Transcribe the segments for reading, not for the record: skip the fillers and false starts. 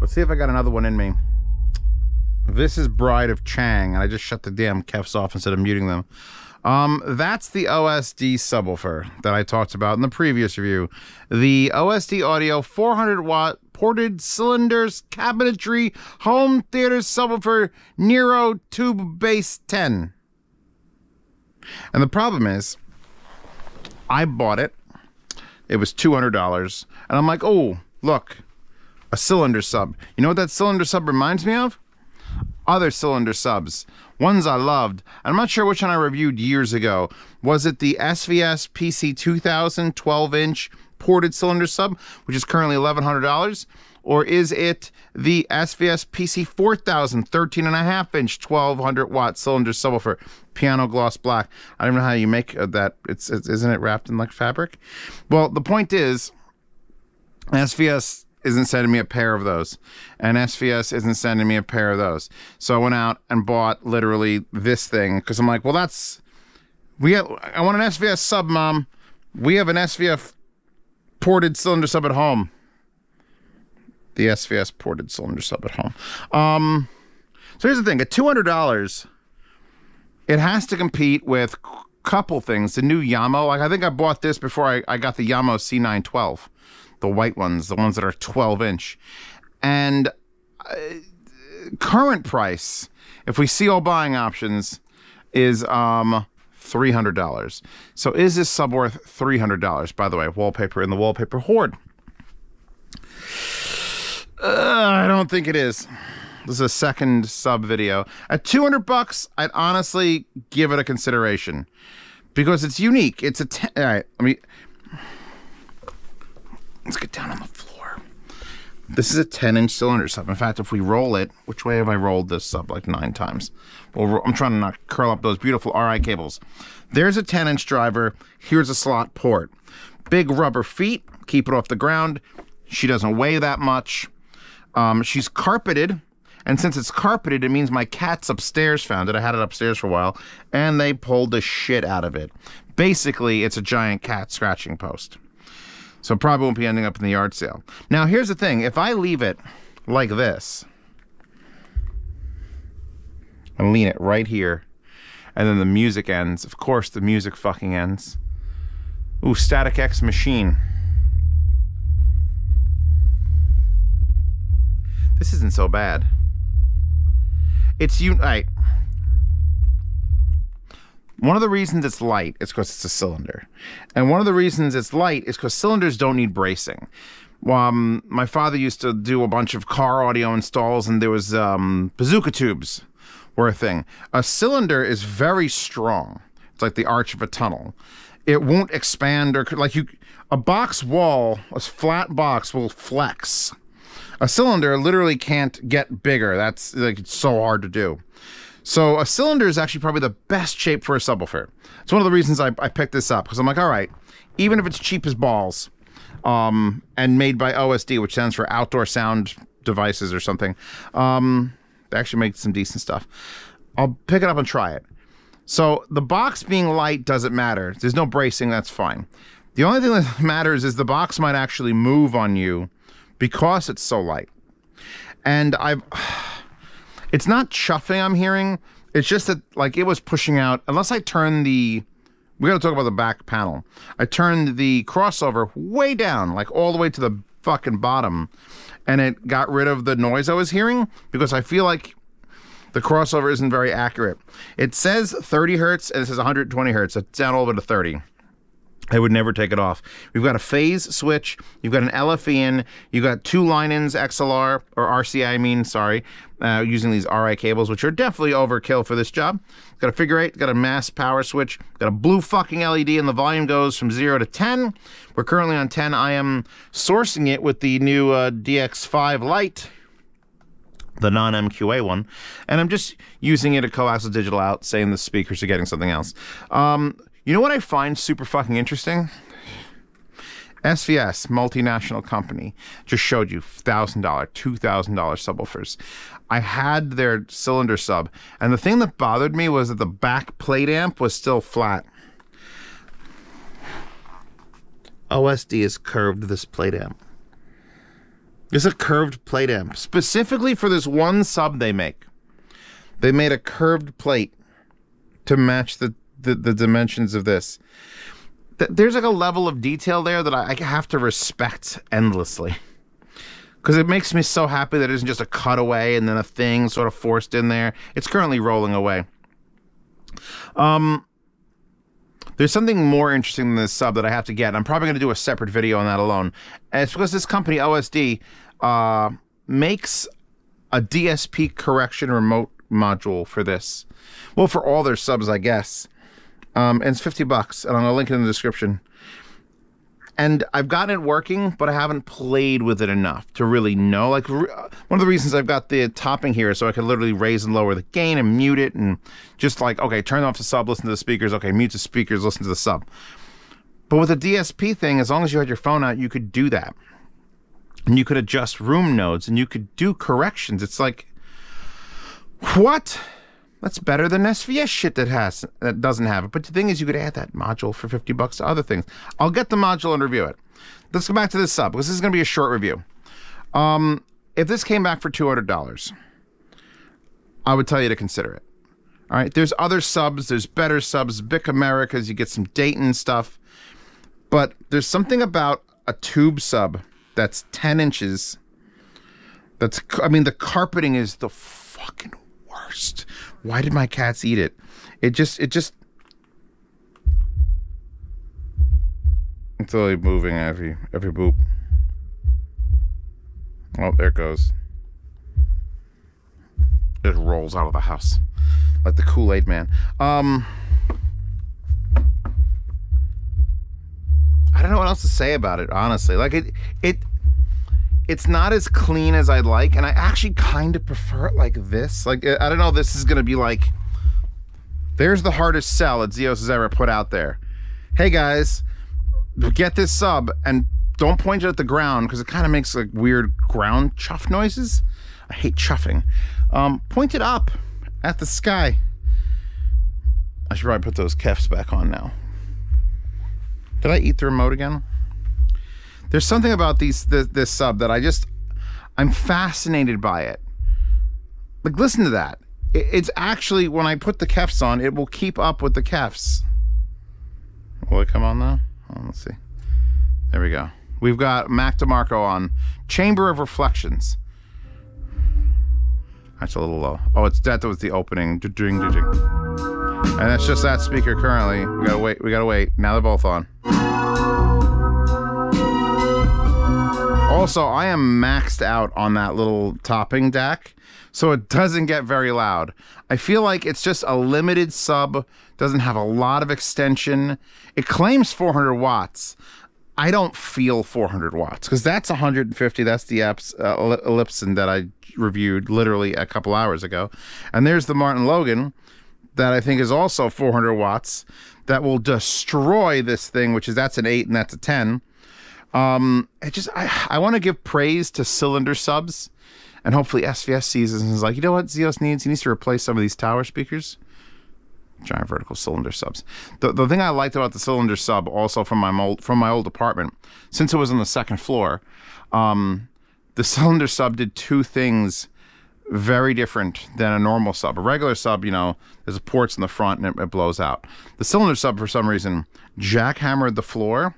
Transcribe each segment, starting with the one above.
Let's see if I got another one in me. This is Bride of Chang, and I just shut the damn kefs off instead of muting them. That's the OSD subwoofer that I talked about in the previous review. The OSD Audio 400-watt ported cylinders cabinetry home theater subwoofer Nero tube bass 10. And the problem is, I bought it. It was $200, and I'm like, oh, look, a cylinder sub. You know what that cylinder sub reminds me of? Other cylinder subs, ones I loved. I'm not sure which one I reviewed years ago. Was it the SVS PC 2000 12-inch ported cylinder sub, which is currently $1,100? Or is it the SVS PC 4000 13.5-inch 1200-watt cylinder subwoofer, piano gloss black? I don't know how you make that. Isn't it wrapped in like fabric? Well, the point is, SVS isn't sending me a pair of those, and SVS isn't sending me a pair of those. So I went out and bought literally this thing because I'm like, well, I want an SVS sub, Mom. We have an SVS ported cylinder sub at home. The SVS ported cylinder sub at home. So here's the thing: at $200, it has to compete with a couple things. The new Yamo. Like I think I bought this before I got the Yamo C912. The white ones, the ones that are 12-inch. And current price, if we see all buying options, is $300. So is this sub worth $300? By the way, wallpaper in the wallpaper hoard. I don't think it is. This is a second sub video. At $200, I'd honestly give it a consideration because it's unique. It's a all right. Let's get down on the floor. This is a 10-inch cylinder sub. In fact, if we roll it, which way have I rolled this sub? Like 9 times. Well, I'm trying to not curl up those beautiful RI cables. There's a 10-inch driver. Here's a slot port. Big rubber feet. Keep it off the ground. She doesn't weigh that much. She's carpeted. And since it's carpeted, it means my cats upstairs found it. I had it upstairs for a while. And they pulled the shit out of it. Basically, it's a giant cat scratching post. So probably won't be ending up in the yard sale. Now, here's the thing. If I leave it like this and lean it right here, and then the music ends, of course the music fucking ends. Ooh, Static X Machine. This isn't so bad. It's one of the reasons it's light is because it's a cylinder. And one of the reasons it's light is because cylinders don't need bracing. My father used to do a bunch of car audio installs, and there was bazooka tubes were a thing. A cylinder is very strong. It's like the arch of a tunnel. It won't expand or a box wall, a flat box will flex. A cylinder literally can't get bigger. That's like, it's so hard to do. So a cylinder is actually probably the best shape for a subwoofer. It's one of the reasons I picked this up, because I'm like, all right, even if it's cheap as balls, and made by OSD, which stands for Outdoor Sound Devices or something, they actually make some decent stuff. I'll pick it up and try it. So the box being light doesn't matter. There's no bracing, that's fine. The only thing that matters is the box might actually move on you because it's so light. And it's not chuffing I'm hearing. It's just that, like, it was pushing out, unless I turn we gotta talk about the back panel. I turned the crossover way down, like all the way to the fucking bottom, and it got rid of the noise I was hearing, because I feel like the crossover isn't very accurate. It says 30 hertz, and it says 120 hertz. It's down all the way to 30. I would never take it off. We've got a phase switch. You've got an LFE in. You've got 2 line-ins XLR, or RCI, using these RI cables, which are definitely overkill for this job. Got a figure 8, got a mass power switch, got a blue fucking LED, and the volume goes from 0 to 10. We're currently on 10. I am sourcing it with the new DX5 Lite, the non-MQA one, and I'm just using it to coaxial digital out, saying the speakers are getting something else. You know what I find super fucking interesting? SVS, multinational company, just showed you $1,000, $2,000 subwoofers. I had their cylinder sub, and the thing that bothered me was that the back plate amp was still flat. OSD has curved this plate amp. It's a curved plate amp. Specifically for this one sub they make. They made a curved plate to match the dimensions of this. There's like a level of detail there that I have to respect endlessly. Because it makes me so happy that it isn't just a cutaway and then a thing sort of forced in there. It's currently rolling away. There's something more interesting than this sub that I have to get. I'm probably going to do a separate video on that alone. And it's because this company, OSD, makes a DSP correction remote module for this. Well, for all their subs, I guess. And it's $50, and I'm going to link it in the description. And I've gotten it working, but I haven't played with it enough to really know. Like, one of the reasons I've got the topping here is so I can literally raise and lower the gain and mute it, and just like, okay, turn off the sub, listen to the speakers, okay, mute the speakers, listen to the sub. But with the DSP thing, as long as you had your phone out, you could do that. And you could adjust room nodes, and you could do corrections. It's like, what? That's better than SVS shit that doesn't have it. But the thing is, you could add that module for $50 to other things. I'll get the module and review it. Let's go back to this sub, because this is going to be a short review. If this came back for $200, I would tell you to consider it. All right, there's other subs, there's better subs, Bic Americas, you get some Dayton stuff. But there's something about a tube sub that's 10 inches. I mean, the carpeting is the fucking worst. Why did my cats eat it? It just it's only moving every boop. Oh, there it goes. It rolls out of the house like the Kool-Aid man. I don't know what else to say about it, honestly. Like it's not as clean as I'd like, and I actually kind of prefer it like this. Like, I don't know, this is gonna be like, there's the hardest sell that Zeos has ever put out there. Hey guys, get this sub and don't point it at the ground, because it kind of makes like weird ground chuff noises. I hate chuffing. Point it up at the sky. I should probably put those kefs back on now. Did I eat the remote again? There's something about this sub that I'm fascinated by it. Like, listen to that. It's actually, when I put the kefs on, it will keep up with the kefs. Will it come on now? Oh, let's see. There we go. We've got Mac DeMarco on. Chamber of Reflections. That's a little low. Oh, that was the opening. And that's just that speaker currently. We gotta wait. Now they're both on. Also, I am maxed out on that little topping deck, so it doesn't get very loud. I feel like it's just a limited sub, doesn't have a lot of extension. It claims 400 watts. I don't feel 400 watts, because that's 150. That's the Ellipson that I reviewed literally a couple hours ago. And there's the Martin Logan that I think is also 400 watts that will destroy this thing, that's an 8 and that's a 10. I want to give praise to cylinder subs, and hopefully SVS sees this and is like, you know what Zeos needs? He needs to replace some of these tower speakers. Giant vertical cylinder subs. The thing I liked about the cylinder sub, also from my old apartment, since it was on the second floor, the cylinder sub did two things very different than a normal sub. A regular sub, there's ports in the front and it blows out. The cylinder sub, for some reason, jackhammered the floor.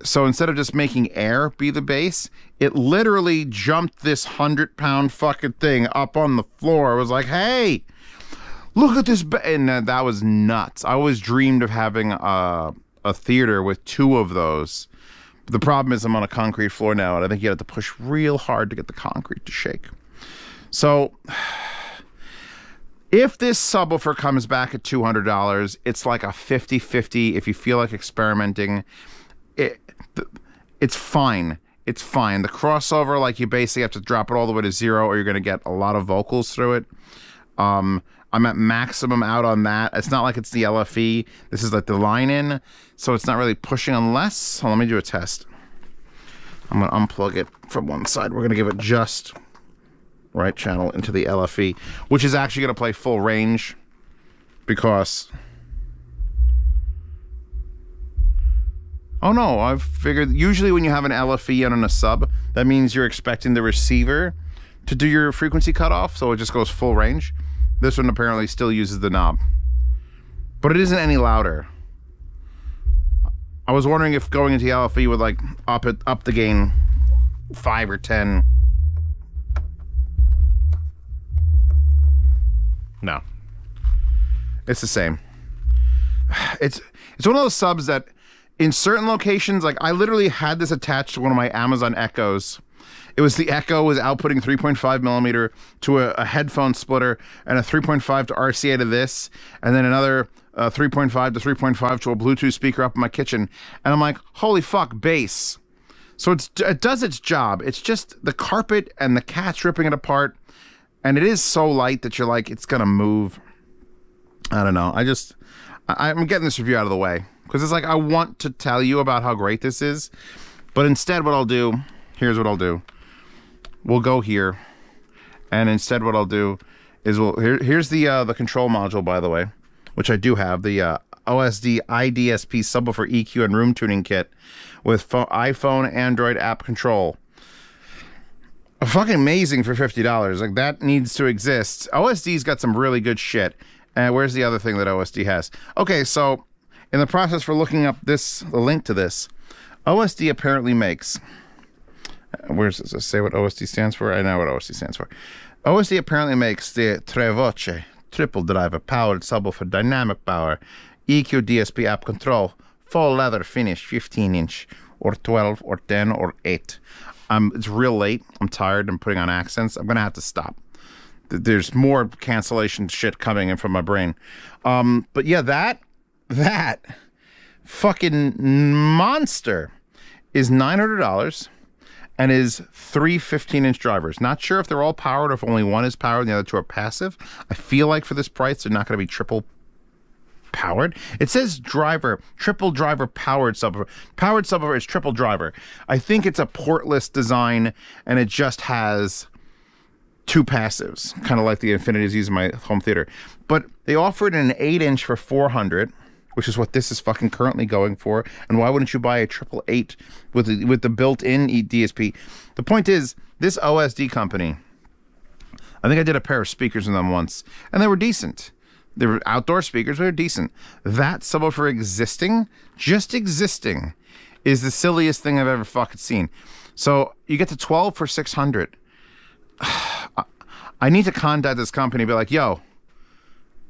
So instead of just making air be the bass, it literally jumped this 100-pound fucking thing up on the floor. It was like, hey, look at this. And that was nuts. I always dreamed of having a theater with two of those. But the problem is I'm on a concrete floor now, and I think you have to push real hard to get the concrete to shake. So if this subwoofer comes back at $200, it's like a 50-50 if you feel like experimenting. It's fine. It's fine. The crossover, like, you basically have to drop it all the way to 0 or you're going to get a lot of vocals through it. I'm at maximum out on that. It's not like it's the LFE. This is like the line in, so it's not really pushing unless... Hold on, let me do a test. I'm going to unplug it from one side. We're going to give it just right channel into the LFE, which is actually going to play full range because... Oh no, I've figured usually when you have an LFE on a sub, that means you're expecting the receiver to do your frequency cutoff, so it just goes full range. This one apparently still uses the knob, but it isn't any louder. I was wondering if going into the LFE would like up the gain 5 or 10. No, it's the same. It's one of those subs that in certain locations, like I literally had this attached to one of my Amazon Echoes. It was the Echo was outputting 3.5 millimeter to a headphone splitter and a 3.5 to RCA to this, and then another 3.5 to 3.5 to a Bluetooth speaker up in my kitchen. And I'm like, holy fuck, bass. So it does its job. It's just the carpet and the cat's ripping it apart. And it is so light that you're like, it's going to move. I don't know. I'm getting this review out of the way. Because it's like, I want to tell you about how great this is. But instead what I'll do, here's what I'll do. We'll go here. And instead what I'll do is, here's the control module, by the way. Which I do have. The OSD IDSP Subwoofer EQ and Room Tuning Kit. With iPhone, Android app control. Fucking amazing for $50. Like, that needs to exist. OSD's got some really good shit. And where's the other thing that OSD has? Okay, so in the process for looking up the link to this, OSD apparently makes. Where's this? Does it say what OSD stands for? I know what OSD stands for. OSD apparently makes the Tre Voce triple driver powered subwoofer dynamic power EQ DSP app control full leather finish 15-inch or 12 or 10 or 8. It's real late. I'm tired. I'm putting on accents. I'm going to have to stop. There's more cancellation shit coming in from my brain. But yeah, that fucking monster is $900 and is 3 15-inch drivers. Not sure if they're all powered or if only one is powered and the other two are passive. I feel like for this price, they're not going to be triple powered. It says triple driver powered subwoofer. Powered subwoofer is triple driver. I think it's a portless design and it just has 2 passives, kind of like the Infinity is using my home theater. But they offered an 8-inch for $400, which is what this is fucking currently going for. And why wouldn't you buy a 888 with the built-in DSP? The point is, this OSD company, I think I did a pair of speakers with them once, and they were decent. They were outdoor speakers, but they're decent. That subwoofer just existing, is the silliest thing I've ever fucking seen. So you get to 12 for $600. I need to contact this company and be like, yo,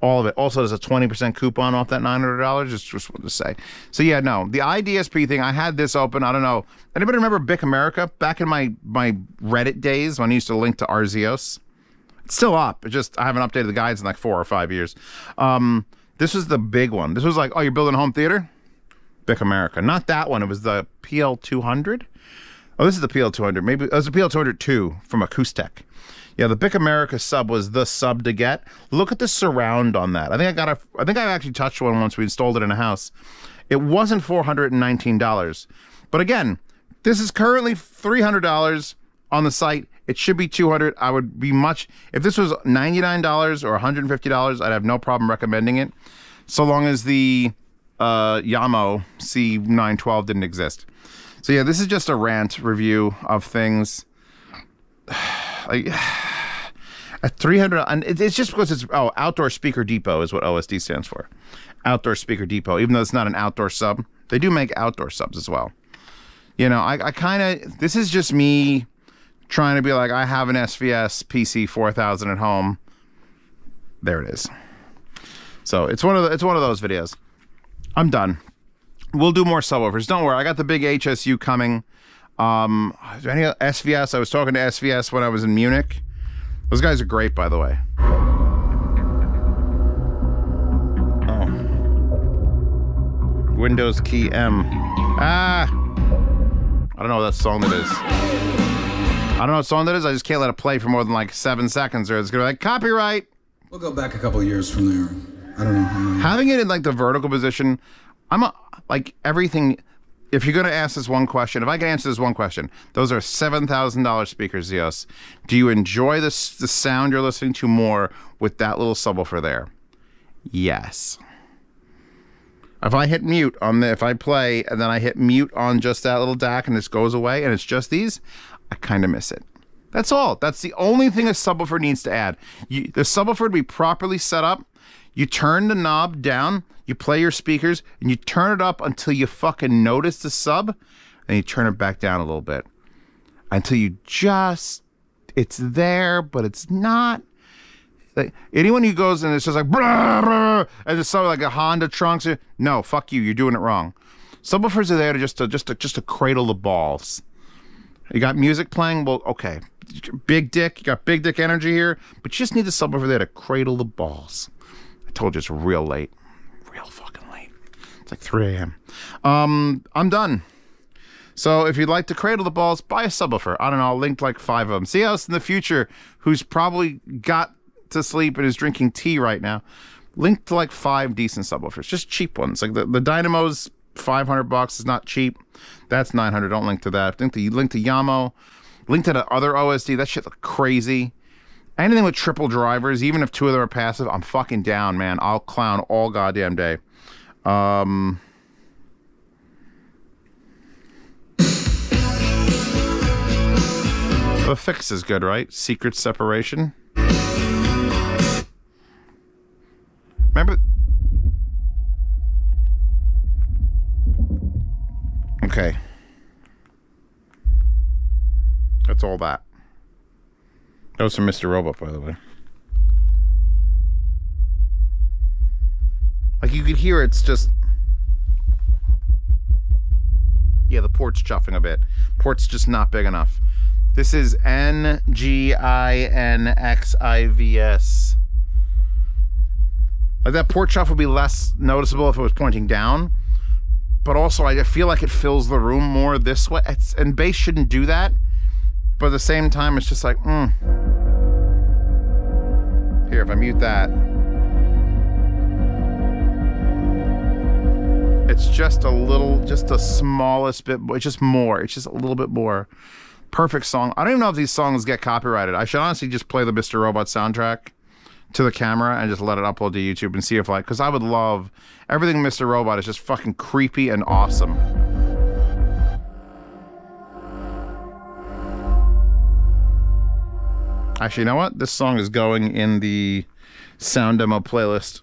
all of it. Also, there's a 20% coupon off that $900, just what to say. So yeah, no, the IDSP thing, I had this open, I don't know. Anybody remember Bic America? Back in my Reddit days when I used to link to Arzeos. It's still up. It just, I haven't updated the guides in like 4 or 5 years. This was the big one. This was like, oh, you're building a home theater? Bic America. Not that one. It was the PL200. Oh, this is the PL200. Maybe it was the PL202 from Acoustic. Yeah, the Bic America sub was the sub to get. Look at the surround on that. I think I actually touched one once we installed it in a house. It wasn't $419. But again, this is currently $300 on the site. It should be $200. I would be if this was $99 or $150, I'd have no problem recommending it, so long as the Yamo C912 didn't exist. So yeah, this is just a rant review of things. Like, at $300, and it's just because it's Outdoor Speaker Depot is what OSD stands for. Outdoor Speaker Depot. Even though it's not an outdoor sub, they do make outdoor subs as well. You know, I kind of, this is just me trying to be like, I have an SVS PC 4000 at home. There it is. So it's one of those videos. I'm done. We'll do more subwoofers. Don't worry, I got the big HSU coming. Is there any SVS? I was talking to SVS when I was in Munich. Those guys are great, by the way. Oh. Windows key M. I don't know what that song that is. I don't know what song that is. I just can't let it play for more than like 7 seconds or it's gonna be like copyright. We'll go back a couple of years from there. I don't know. Having it in like the vertical position, like everything. If you're going to ask this one question, if I can answer this one question, those are $7,000 speakers, Zeos. Do you enjoy the sound you're listening to more with that little subwoofer there? Yes. If I hit mute on if I play and then I hit mute on just that little DAC and this goes away and it's just these, I kind of miss it. That's all. That's the only thing a subwoofer needs to add. The subwoofer to be properly set up, you turn the knob down, you play your speakers, and you turn it up until you fucking notice the sub, and you turn it back down a little bit. Until you just, it's there, but it's not. Like, anyone who goes and it's just like, brah, brah, and it's something like a Honda trunks, no, fuck you, you're doing it wrong. Subwoofers are there to just to cradle the balls. You got music playing, well, okay. Big dick, you got big dick energy here, but you just need the subwoofer there to cradle the balls. I told you it's real late. Real fucking late. It's like 3 a.m. I'm done. So if you'd like to cradle the balls, buy a subwoofer. I don't know, I'll link like 5 of them. See us in the future who's probably got to sleep and is drinking tea right now. Link to like 5 decent subwoofers. Just cheap ones. Like the Dynamo's $500 is not cheap. That's $900. Don't link to that. Link to Yamo. Link to the other OSD. That shit look crazy. Anything with triple drivers, even if 2 of them are passive, I'm fucking down, man. I'll clown all goddamn day. The fix is good, right? Secret separation. Remember? Okay. That's all that. That was from Mr. Robot, by the way. Like, you could hear it's just... Yeah, the port's chuffing a bit. Port's just not big enough. This is NGINXIVS. Like, that port chuff would be less noticeable if it was pointing down. But also, I feel like it fills the room more this way. And bass shouldn't do that. But at the same time, it's just like, Here, if I mute that. It's just a little, just the smallest bit, it's just more. It's just a little bit more. Perfect song. I don't even know if these songs get copyrighted. I should honestly just play the Mr. Robot soundtrack to the camera and just let it upload to YouTube and see if like, because I would love, everything Mr. Robot is just fucking creepy and awesome. Actually, you know what? This song is going in the sound demo playlist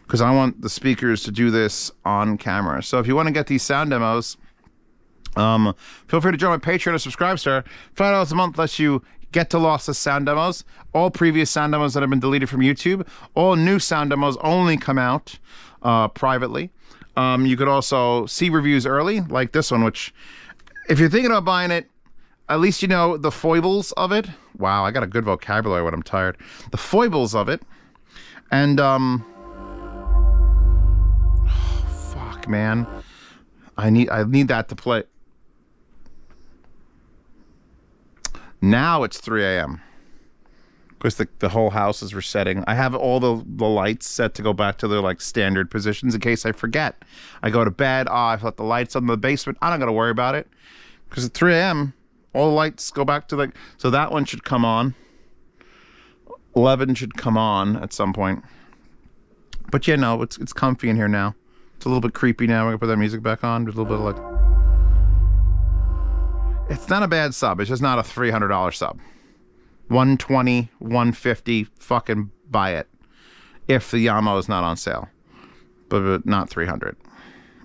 because I want the speakers to do this on camera. So if you want to get these sound demos, feel free to join my Patreon or Subscribestar. $5 a month lets you get to lossless sound demos, all previous sound demos that have been deleted from YouTube, all new sound demos only come out privately. You could also see reviews early, like this one, which, if you're thinking about buying it, at least you know the foibles of it. Wow, I got a good vocabulary when I'm tired. The foibles of it. And, oh, fuck, man. I need that to play. Now it's 3 a.m. because the whole house is resetting. I have all the lights set to go back to their like standard positions in case I forget. I go to bed. I've left the lights on in the basement. I don't got to worry about it because at 3 a.m. all the lights go back to like. So that one should come on. 11 should come on at some point. But yeah, no, it's comfy in here now. It's a little bit creepy now. We're gonna put that music back on. There's a little bit of like. It's not a bad sub. It's just not a $300 sub. $120, $150, fucking buy it. If the Yamo is not on sale. But not $300.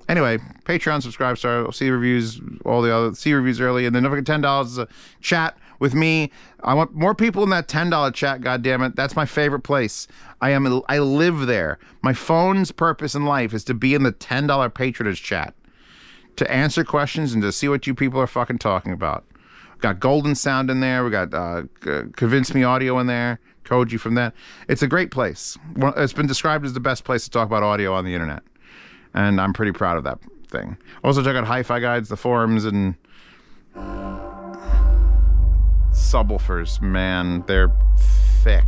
Anyway, Patreon, Subscribestar, see reviews, all the other, see reviews early, and then don't forget $10 is a chat with me. I want more people in that $10 chat, goddammit. That's my favorite place. I live there. My phone's purpose in life is to be in the $10 patronage chat. To answer questions and to see what you people are fucking talking about. We've got Golden Sound in there. We got Convince Me Audio in there. Koji from that. It's a great place. It's been described as the best place to talk about audio on the internet. And I'm pretty proud of that thing. Also check out Hi-Fi Guides, the forums, and subwoofers. Man, they're thick.